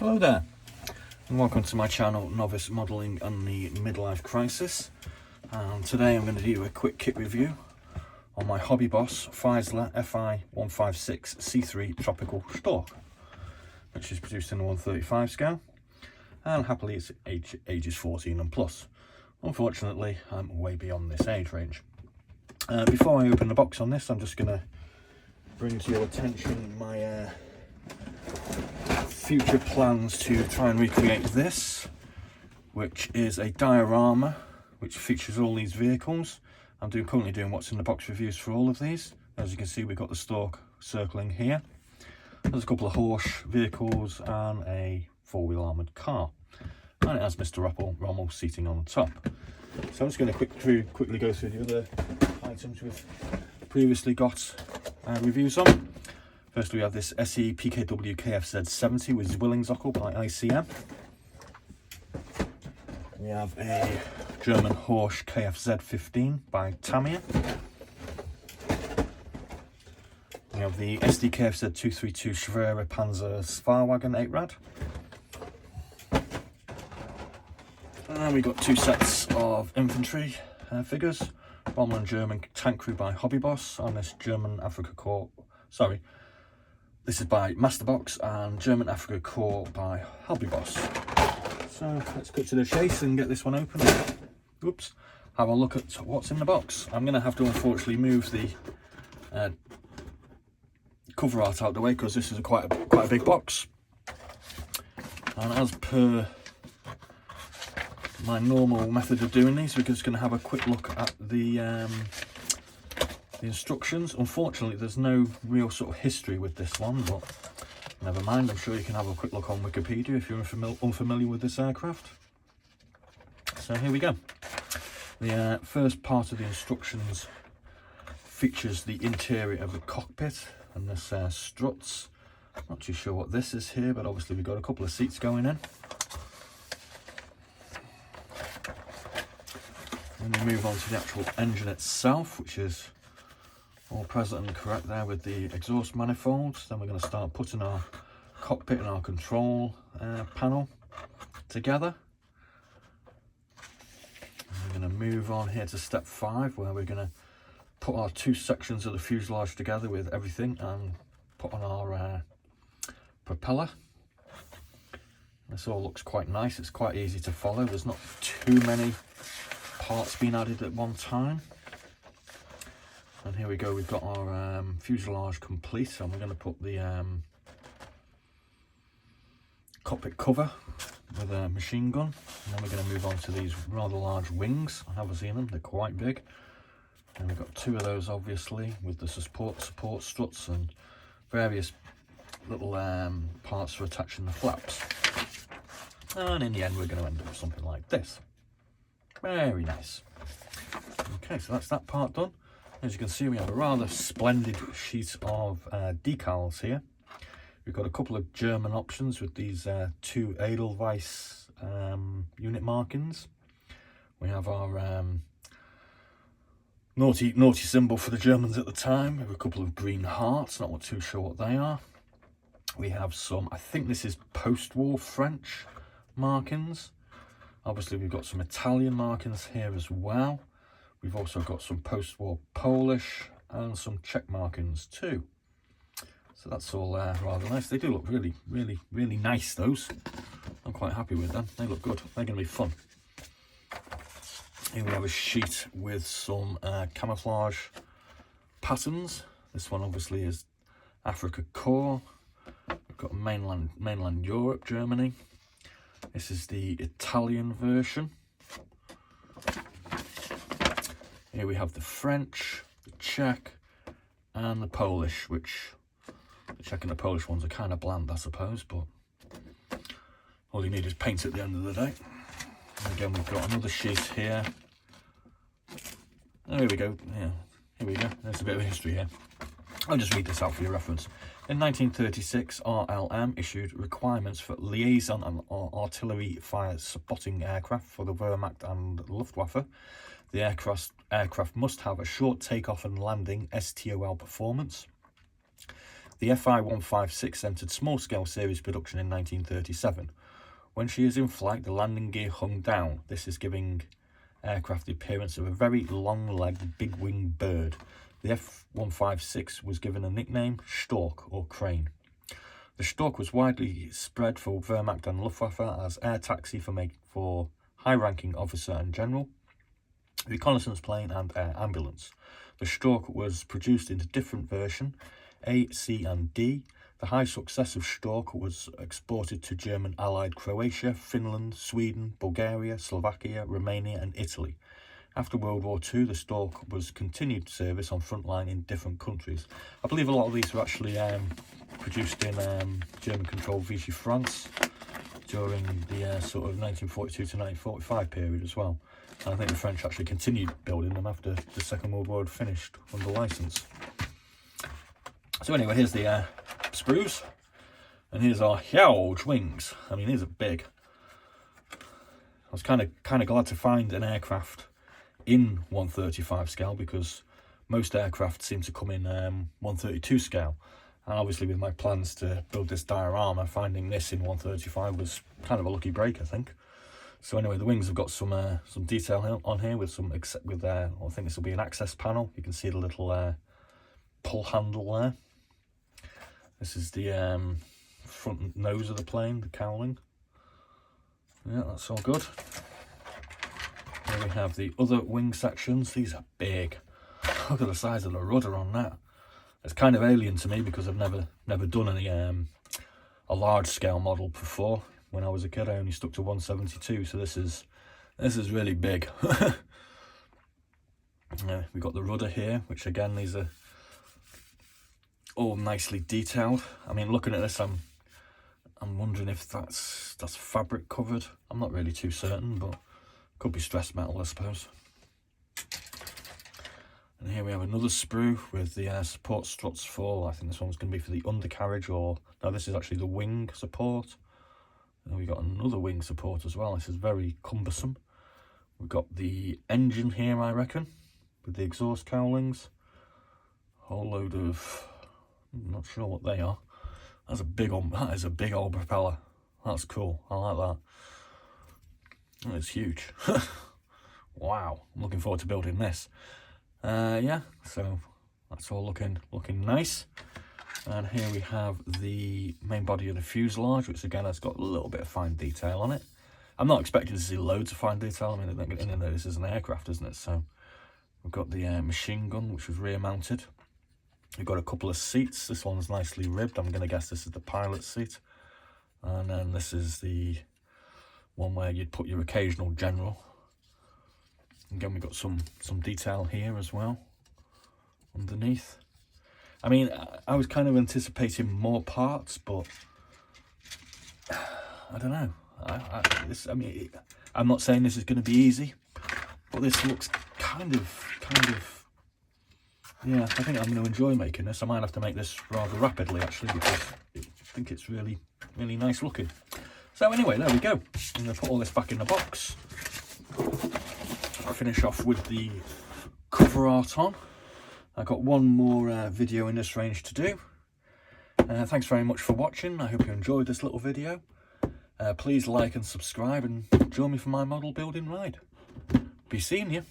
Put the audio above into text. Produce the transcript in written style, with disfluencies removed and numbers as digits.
Hello there, and welcome to my channel, Novice Modelling and the Midlife Crisis. And today I'm going to do a quick kit review on my hobby boss FIESELER FI-156 C-3 Tropical Stork, which is produced in the 135 scale, and happily it's ages 14 and plus. Unfortunately, I'm way beyond this age range. Before I open the box on this, I'm just going to bring to your attention my future plans to try and recreate this, which is a diorama which features all these vehicles. I'm currently doing what's in the box reviews for all of these. As you can see, we've got the Stork circling here. There's a couple of horse vehicles and a four-wheel armoured car, and it has Mr. Rommel seating on top. So I'm just going to quickly go through the other items we've previously got reviews on. First, we have this SE PKW KFZ 70 with Zwillingsockel by ICM. We have a German Horsch KFZ 15 by Tamiya. We have the SD KFZ 232 Schwere Panzer Fahrwagen 8 Rad. And we've got two sets of infantry figures. Rommel and German Tank Crew by Hobby Boss, and this German AFRIKA Corps. Sorry, this is by Masterbox and German AFRIKA Corps by Hobby Boss. So let's cut to the chase and get this one open. Oops. Have a look at what's in the box. I'm going to have to unfortunately move the cover art out the way because this is quite a big box. And as per my normal method of doing these, we're just going to have a quick look at the instructions. Unfortunately, there's no real sort of history with this one, but never mind. I'm sure you can have a quick look on Wikipedia if you're unfamiliar with this aircraft. So here we go. The first part of the instructions features the interior of the cockpit and this struts. Not too sure what this is here, but obviously we've got a couple of seats going in. And we move on to the actual engine itself, which is all present and correct there with the exhaust manifolds. Then we're going to start putting our cockpit and our control panel together. And we're going to move on here to step 5, where we're going to put our two sections of the fuselage together with everything and put on our propeller. This all looks quite nice. It's quite easy to follow. There's not too many parts being added at one time. And here we go, we've got our fuselage complete, and we're going to put the cockpit cover with a machine gun. And then we're going to move on to these rather large wings. I haven't seen them, they're quite big. And we've got two of those, obviously, with the support struts and various little parts for attaching the flaps. And in the end, we're going to end up with something like this. Very nice. Okay, so that's that part done. As you can see, we have a rather splendid sheet of decals here. We've got a couple of German options with these two Edelweiss unit markings. We have our naughty symbol for the Germans at the time. We have a couple of green hearts, not too sure what they are. We have some, I think this is post-war French markings. Obviously, we've got some Italian markings here as well. We've also got some post-war Polish and some Czech markings too. So that's all rather nice. They do look really nice, those. I'm quite happy with them. They look good. They're going to be fun. Here we have a sheet with some camouflage patterns. This one obviously is AFRIKA Corps. We've got mainland Europe, Germany. This is the Italian version. Here we have the French, the Czech, and the Polish, which the Czech and the Polish ones are kind of bland, I suppose, but all you need is paint at the end of the day. And again, we've got another sheet here. Oh, here we go. Yeah, here we go. There's a bit of history here. I'll just read this out for your reference. In 1936, RLM issued requirements for liaison and artillery fire spotting aircraft for the Wehrmacht and Luftwaffe. The aircraft must have a short takeoff and landing STOL performance. The FI-156 entered small-scale series production in 1937. When she is in flight, the landing gear hung down. This is giving aircraft the appearance of a very long-legged, big-winged bird. The F-156 was given a nickname, Stork, or crane. The Stork was widely spread for Wehrmacht and Luftwaffe as air taxi for high-ranking officer and general, reconnaissance plane and air ambulance. The Stork was produced in a different version, A, C and D. The high success of Stork was exported to German allied Croatia, Finland, Sweden, Bulgaria, Slovakia, Romania and Italy. After World War II, the Stork was continued service on frontline in different countries. I believe a lot of these were actually produced in German-controlled Vichy France during the sort of 1942 to 1945 period as well. And I think the French actually continued building them after the Second World War had finished under licence. So anyway, here's the sprues, and here's our huge wings. I mean, these are big. I was kind of glad to find an aircraft in 135 scale, because most aircraft seem to come in 132 scale, and obviously with my plans to build this diorama, finding this in 135 was kind of a lucky break, I think. So anyway, the wings have got some detail on here with I think this will be an access panel. You can see the little pull handle there. This is the front nose of the plane, the cowling. Yeah, that's all good. Here we have the other wing sections. These are big. Look at the size of the rudder on that. It's kind of alien to me because I've never done any a large scale model before. When I was a kid, I only stuck to 172, so this is really big. We've got the rudder here, which again, these are all nicely detailed. I mean, looking at this, I'm wondering if that's fabric covered. I'm not really too certain, but could be stressed metal, I suppose. And here we have another sprue with the support struts for, I think this one's going to be for the undercarriage, or no, this is actually the wing support. And we've got another wing support as well. This is very cumbersome. We've got the engine here, I reckon, with the exhaust cowlings. Whole load of, I'm not sure what they are. That is a big old propeller. That's cool. I like that. That is huge. Wow. I'm looking forward to building this. Yeah, so that's all looking nice. And here we have the main body of the fuselage, which again has got a little bit of fine detail on it. I'm not expecting to see loads of fine detail. I mean, this is an aircraft, isn't it? So we've got the machine gun, which was rear mounted. We've got a couple of seats. This one's nicely ribbed. I'm going to guess this is the pilot's seat. And then this is the one where you'd put your occasional general. Again, we've got some detail here as well underneath. I mean, I was kind of anticipating more parts, but I don't know. I'm not saying this is going to be easy, but this looks kind of. Yeah, I think I'm going to enjoy making this. I might have to make this rather rapidly, actually, because I think it's really nice looking. So anyway, there we go. I'm going to put all this back in the box. I'll finish off with the cover art on. I've got one more video in this range to do. Thanks very much for watching. I hope you enjoyed this little video. Please like and subscribe and join me for my model building ride. Be seeing you.